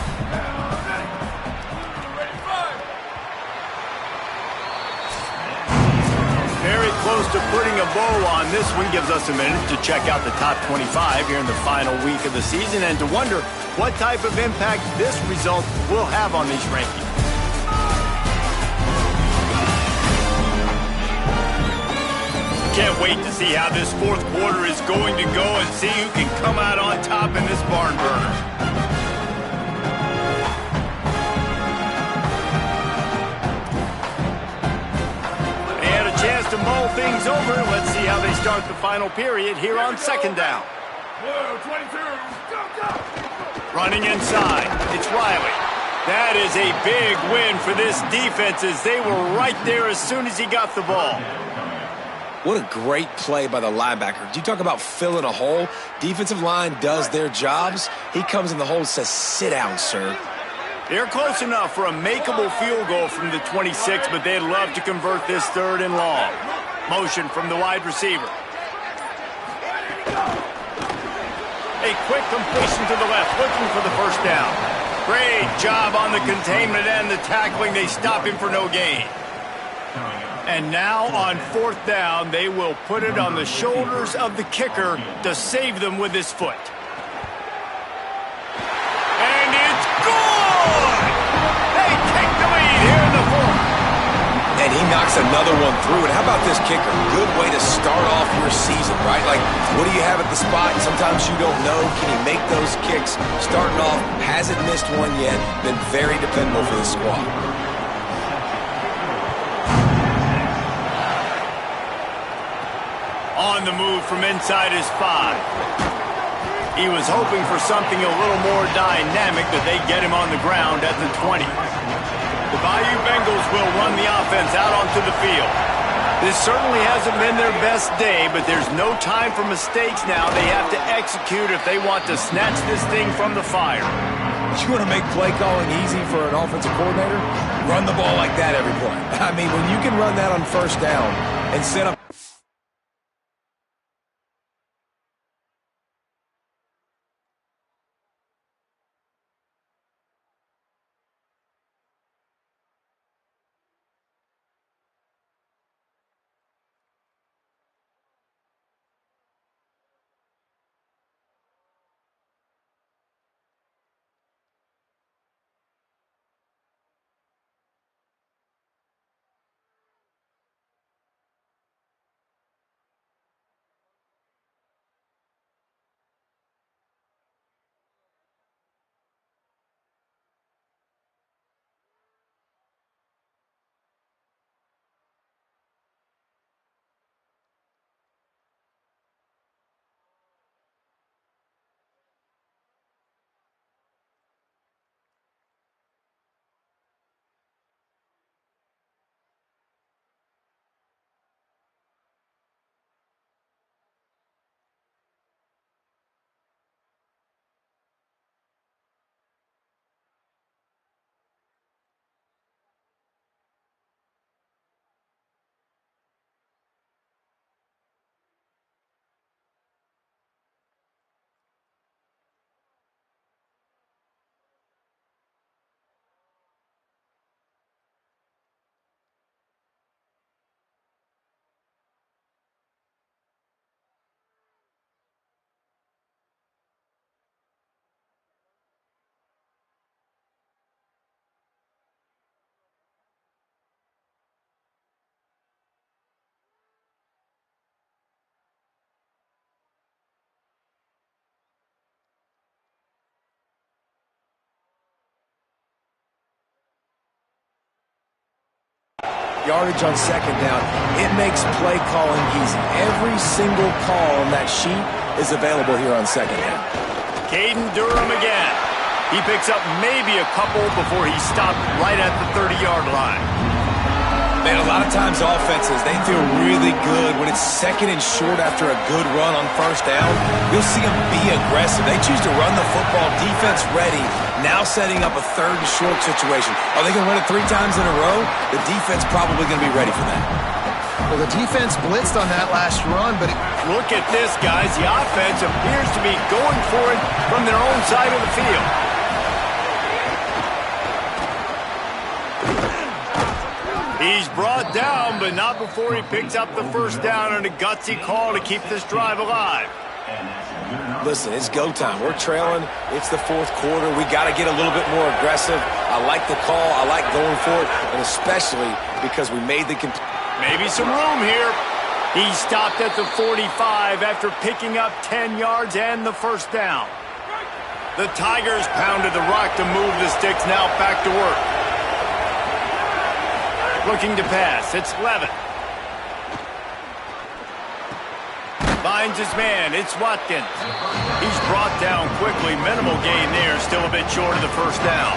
Very close to putting a bow on this one. Gives us a minute to check out the top 25 here in the final week of the season and to wonder what type of impact this result will have on these rankings. Can't wait to see how this 4th quarter is going to go and see who can come out on top in this barn burner. They had a chance to mull things over. Let's see how they start the final period here on 2nd down. Running inside. It's Riley. That is a big win for this defense as they were right there as soon as he got the ball. What a great play by the linebacker. Do you talk about filling a hole? Defensive line does their jobs. He comes in the hole and says, sit down, sir. They're close enough for a makeable field goal from the 26, but they'd love to convert this 3rd and long. Motion from the wide receiver. A quick completion to the left, looking for the first down. Great job on the containment and the tackling. They stop him for no gain. And now on 4th down, they will put it on the shoulders of the kicker to save them with his foot. And it's good! They take the lead here in the 4th. And he knocks another one through. And how about this kicker? Good way to start off your season, right? Like, what do you have at the spot? Sometimes you don't know. Can he make those kicks? Starting off, hasn't missed one yet. Been very dependable for the squad. On the move from inside his 5. He was hoping for something a little more dynamic, but they get him on the ground at the 20. The Bayou Bengals will run the offense out onto the field. This certainly hasn't been their best day, but there's no time for mistakes now. They have to execute if they want to snatch this thing from the fire. You want to make play calling easy for an offensive coordinator? Run the ball like that every play. I mean, when you can run that on first down and set up. Yardage on second down. It makes play calling easy. Every single call on that sheet is available here on second down. Caden Durham again. He picks up maybe a couple before he's stopped right at the 30-yard line. Man, a lot of times offenses, they feel really good when it's second and short after a good run on first down. You'll see them be aggressive. They choose to run the football, defense ready, now setting up a third and short situation. Are they going to run it 3 times in a row? The defense probably going to be ready for that. Well, the defense blitzed on that last run, but look at this, guys. The offense appears to be going for it from their own side of the field. He's brought down, but not before he picks up the first down and a gutsy call to keep this drive alive. Listen, it's go time. We're trailing. It's the fourth quarter. We got to get a little bit more aggressive. I like the call. I like going for it, and especially because we made the maybe some room here. He stopped at the 45 after picking up 10 yards and the first down. The Tigers pounded the rock to move the sticks. Now back to work. Looking to pass. It's Levitt. Finds his man. It's Watkins. He's brought down quickly. Minimal gain there. Still a bit short of the first down.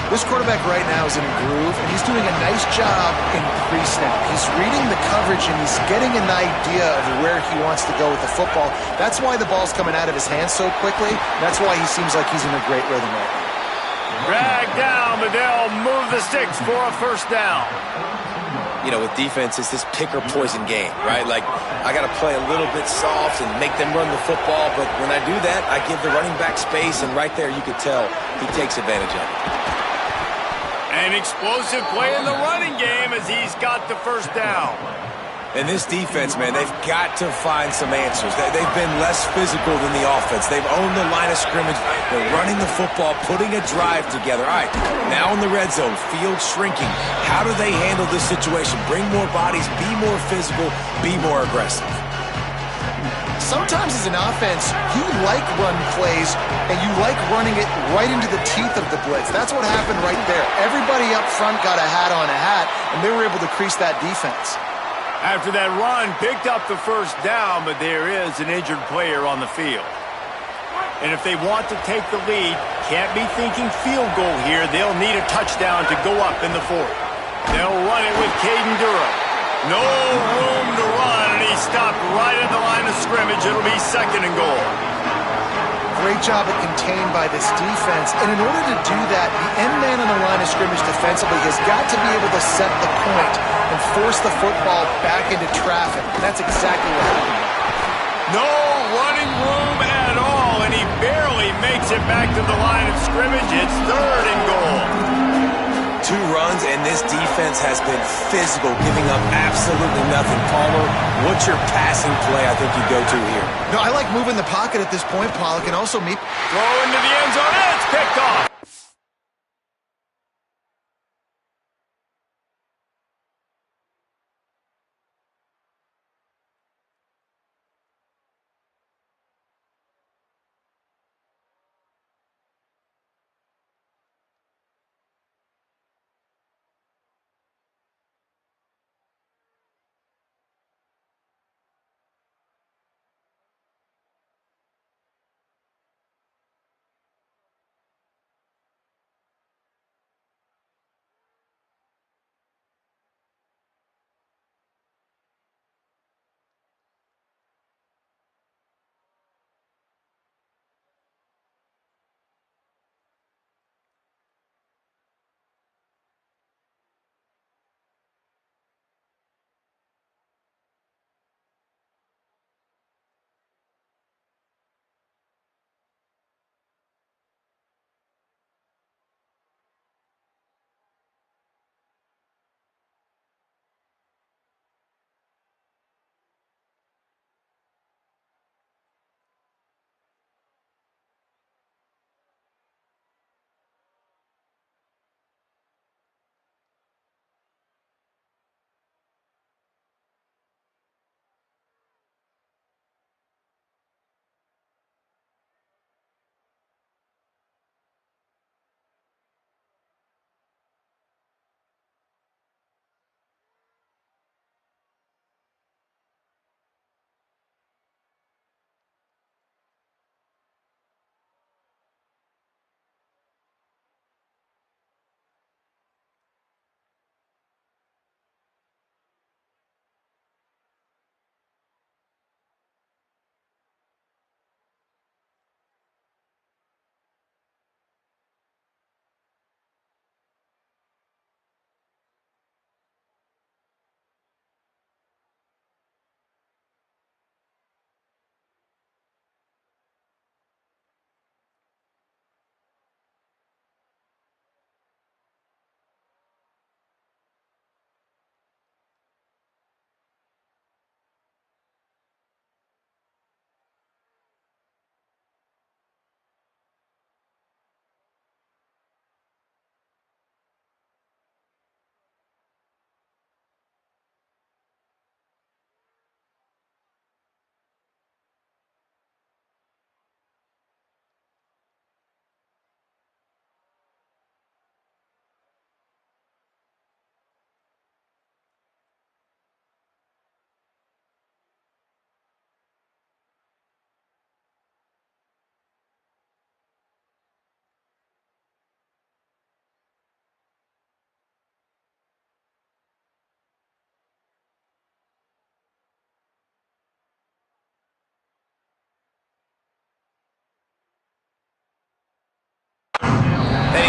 this quarterback right now is in a groove, and he's doing a nice job in pre-snap. He's reading the coverage, and he's getting an idea of where he wants to go with the football. That's why the ball's coming out of his hands so quickly. That's why he seems like he's in a great rhythm right now. Drag down, but they'll move the sticks for a first down. You know, with defense, it's this pick-or-poison game, right? Like, I got to play a little bit soft and make them run the football, but when I do that, I give the running back space, and right there you could tell he takes advantage of it. An explosive play in the running game as he's got the first down. And this defense, man, they've got to find some answers. They've been less physical than the offense. They've owned the line of scrimmage. They're running the football, putting a drive together. All right, now in the red zone, field shrinking. How do they handle this situation? Bring more bodies, be more physical, be more aggressive. Sometimes as an offense, you like run plays, and you like running it right into the teeth of the blitz. That's what happened right there. Everybody up front got a hat on a hat, and they were able to crease that defense. After that run, picked up the first down, but there is an injured player on the field. And if they want to take the lead, can't be thinking field goal here. They'll need a touchdown to go up in the fourth. They'll run it with Caden Durham. No room to run, and he stopped right at the line of scrimmage. It'll be second and goal. great job at contained by this defense. And in order to do that, the end man on the line of scrimmage defensively has got to be able to set the point and force the football back into traffic. And that's exactly what happened. No running room at all, and he barely makes it back to the line of scrimmage. It's 3rd and goal. 2 runs, and this defense has been physical, giving up absolutely nothing. Palmer, what's your passing play I think you go to here? No, I like moving the pocket at this point, Pollock, and also me. Throw into the end zone, and it's picked off.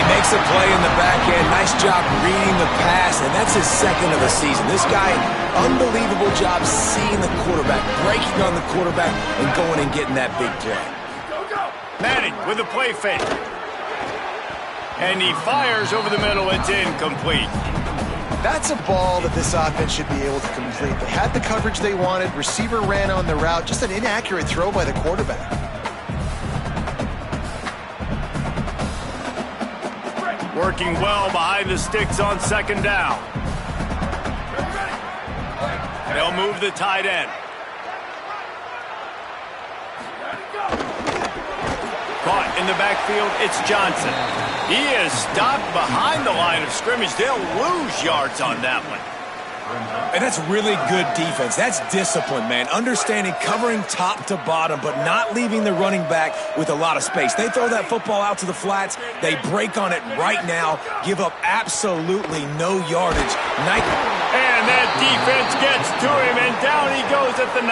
Makes a play in the back end. Nice job reading the pass, and that's his 2nd of the season. This guy, unbelievable job seeing the quarterback, breaking on the quarterback, and going and getting that big play. Manning with a play fake. And he fires over the middle. It's incomplete. That's a ball that this offense should be able to complete. They had the coverage they wanted. Receiver ran on the route. Just an inaccurate throw by the quarterback. Working well behind the sticks on 2nd down. They'll move the tight end. Caught in the backfield, it's Johnson. He is stopped behind the line of scrimmage. They'll lose yards on that one. And that's really good defense. That's discipline, man. Understanding, covering top to bottom, but not leaving the running back with a lot of space. They throw that football out to the flats. They break on it right now, give up absolutely no yardage. And that defense gets to him, and down he goes at the 9.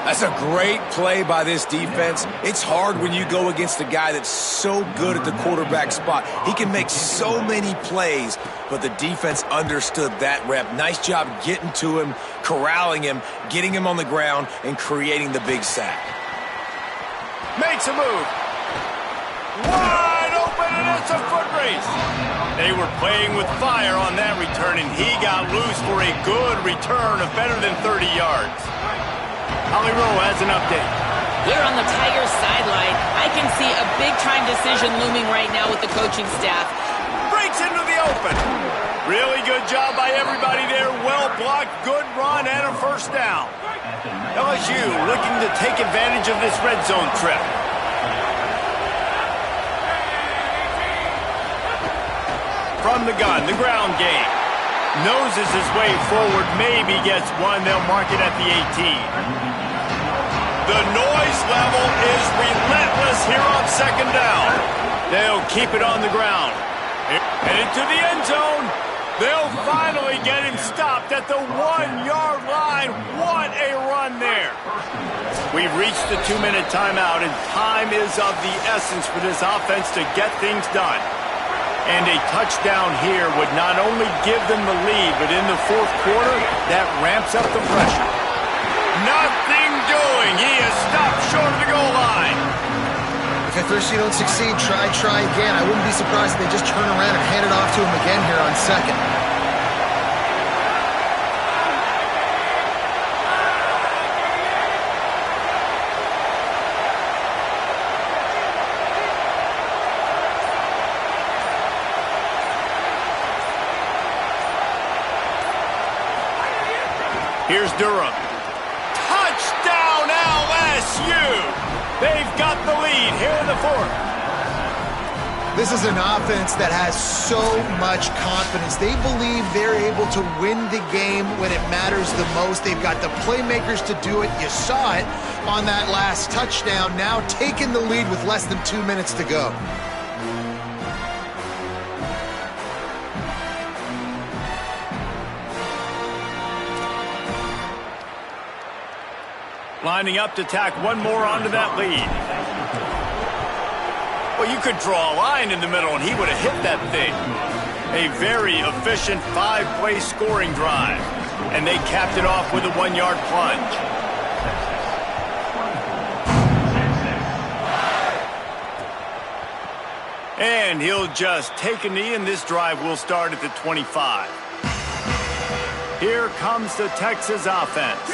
That's a great play by this defense. It's hard when you go against a guy that's so good at the quarterback spot. He can make so many plays, but the defense understood that rep. Nice job getting to him, corralling him, getting him on the ground, and creating the big sack. Makes a move. Wide open, and it's a foot race. They were playing with fire on that return, and he got loose for a good return of better than 30 yards. Holly Rowe has an update. Here on the Tigers sideline, I can see a big-time decision looming right now with the coaching staff. Breaks into the open. Really good job by everybody there. Well blocked, good run, and a first down. LSU looking to take advantage of this red zone trip. From the gun, the ground game. Noses his way forward, maybe gets one. They'll mark it at the 18. The noise level is relentless here on second down. They'll keep it on the ground. Headed to the end zone. They'll finally get him stopped at the 1-yard line. What a run there. We've reached the 2-minute timeout, and time is of the essence for this offense to get things done. And a touchdown here would not only give them the lead, but in the fourth quarter, that ramps up the pressure. Nothing doing. He is stopped short of the goal line. If at first you don't succeed, try again. I wouldn't be surprised if they just turn around and hand it off to him again here on second. Here's Durham. Touchdown LSU! They've got the lead here in the fourth. This is an offense that has so much confidence. They believe they're able to win the game when it matters the most. They've got the playmakers to do it. You saw it on that last touchdown. Now taking the lead with less than 2 minutes to go. Lining up to tack one more onto that lead. Well, you could draw a line in the middle, and he would have hit that thing. A very efficient 5-play scoring drive. And they capped it off with a 1-yard plunge. And he'll just take a knee, and this drive will start at the 25. Here comes the Texas offense.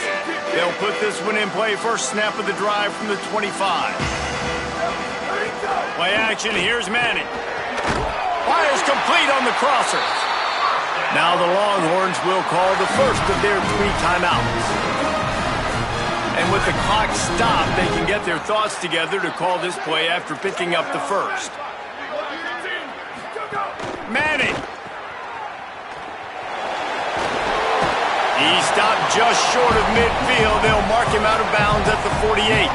They'll put this one in play. First snap of the drive from the 25. Play action. Here's Manning. Fires complete on the crossers. Now the Longhorns will call the first of their 3 timeouts. And with the clock stopped, they can get their thoughts together to call this play after picking up the first. Manning. He stopped just short of midfield. They'll mark him out of bounds at the 48.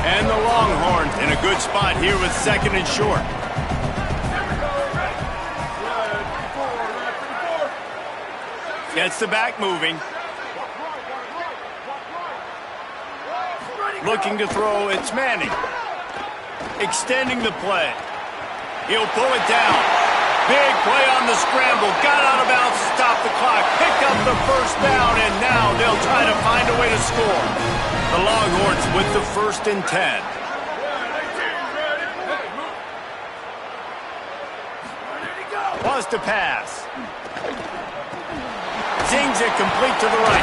And the Longhorns in a good spot here with second and short. Gets the back moving. Looking to throw, it's Manning. Extending the play. He'll pull it down. Big play on the scramble. Got out of bounds to stop the clock. Picked up the first down, and now they'll try to find a way to score. The Longhorns with the 1st and 10. Wants to pass. Zings it complete to the right.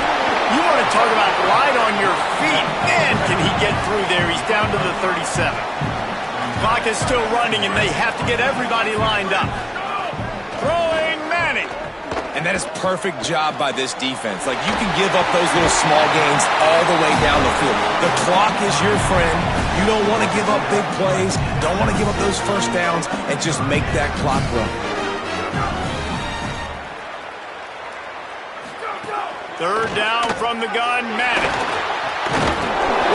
You want to talk about light on your feet. Man, can he get through there. He's down to the 37. Clock is still running, and they have to get everybody lined up. Throwing Manning. And that is perfect job by this defense. Like, you can give up those little small gains all the way down the field. The clock is your friend. You don't want to give up big plays. Don't want to give up those first downs and just make that clock run. Third down from the gun, Manning.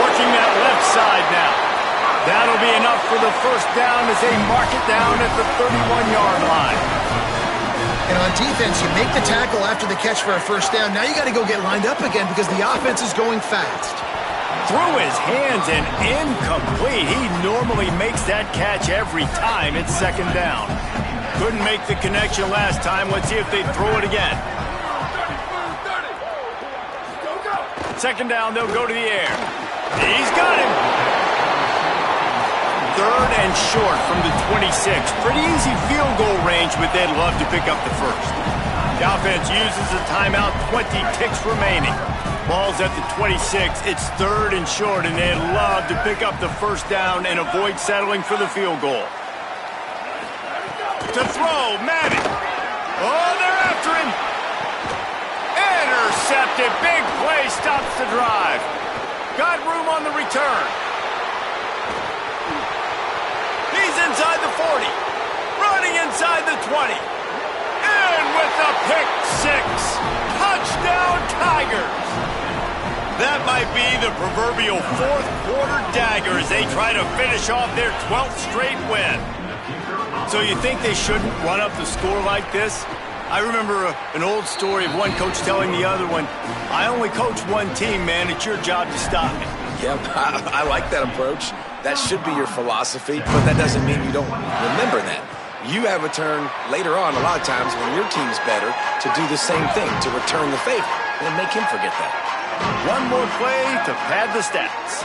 Working that left side now. That'll be enough for the first down as they mark it down at the 31-yard line. And on defense, you make the tackle after the catch for a first down. Now you got to go get lined up again because the offense is going fast. Through his hands and incomplete. He normally makes that catch every time. It's second down. Couldn't make the connection last time. Let's see if they throw it again. Second down, they'll go to the air. He's got him. Third and short from the 26. Pretty easy field goal range, but they'd love to pick up the first. The offense uses a timeout, 20 ticks remaining. Ball's at the 26. It's third and short, and they'd love to pick up the first down and avoid settling for the field goal. To throw, Manning. Oh, they're after him. Intercepted. Big play stops the drive. Got room on the return. He's inside the 40. Running inside the 20. And with the pick six. Touchdown, Tigers. That might be the proverbial fourth quarter dagger as they try to finish off their 12th straight win. So you think they shouldn't run up the score like this? I remember an old story of one coach telling the other one, I only coach one team, man. It's your job to stop me. Yep, I like that approach. That should be your philosophy, but that doesn't mean you don't remember that. You have a turn later on, a lot of times, when your team's better, to do the same thing, to return the favor, and make him forget that. One more play to pad the stats.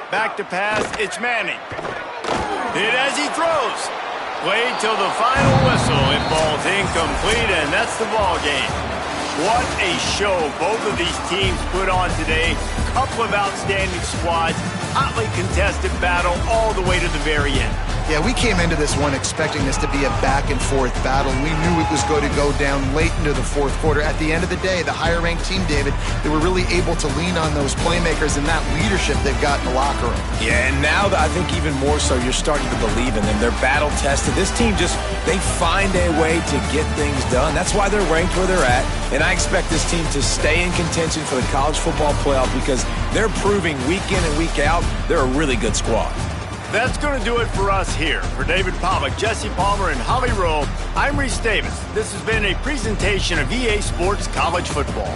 Back to pass, it's Manning. Hit as he throws. Played till the final whistle. It falls incomplete, and that's the ball game. What a show both of these teams put on today. Couple of outstanding squads. Hotly contested battle all the way to the very end. Yeah, we came into this one expecting this to be a back-and-forth battle. We knew it was going to go down late into the fourth quarter. At the end of the day, the higher-ranked team, David, they were really able to lean on those playmakers and that leadership they've got in the locker room. Yeah, and now I think even more so, you're starting to believe in them. They're battle-tested. This team they find a way to get things done. That's why they're ranked where they're at. And I expect this team to stay in contention for the college football playoff because they're proving week in and week out they're a really good squad. That's going to do it for us here. For David Pollack, Jesse Palmer, and Holly Rowe, I'm Reese Davis. This has been a presentation of EA Sports College Football.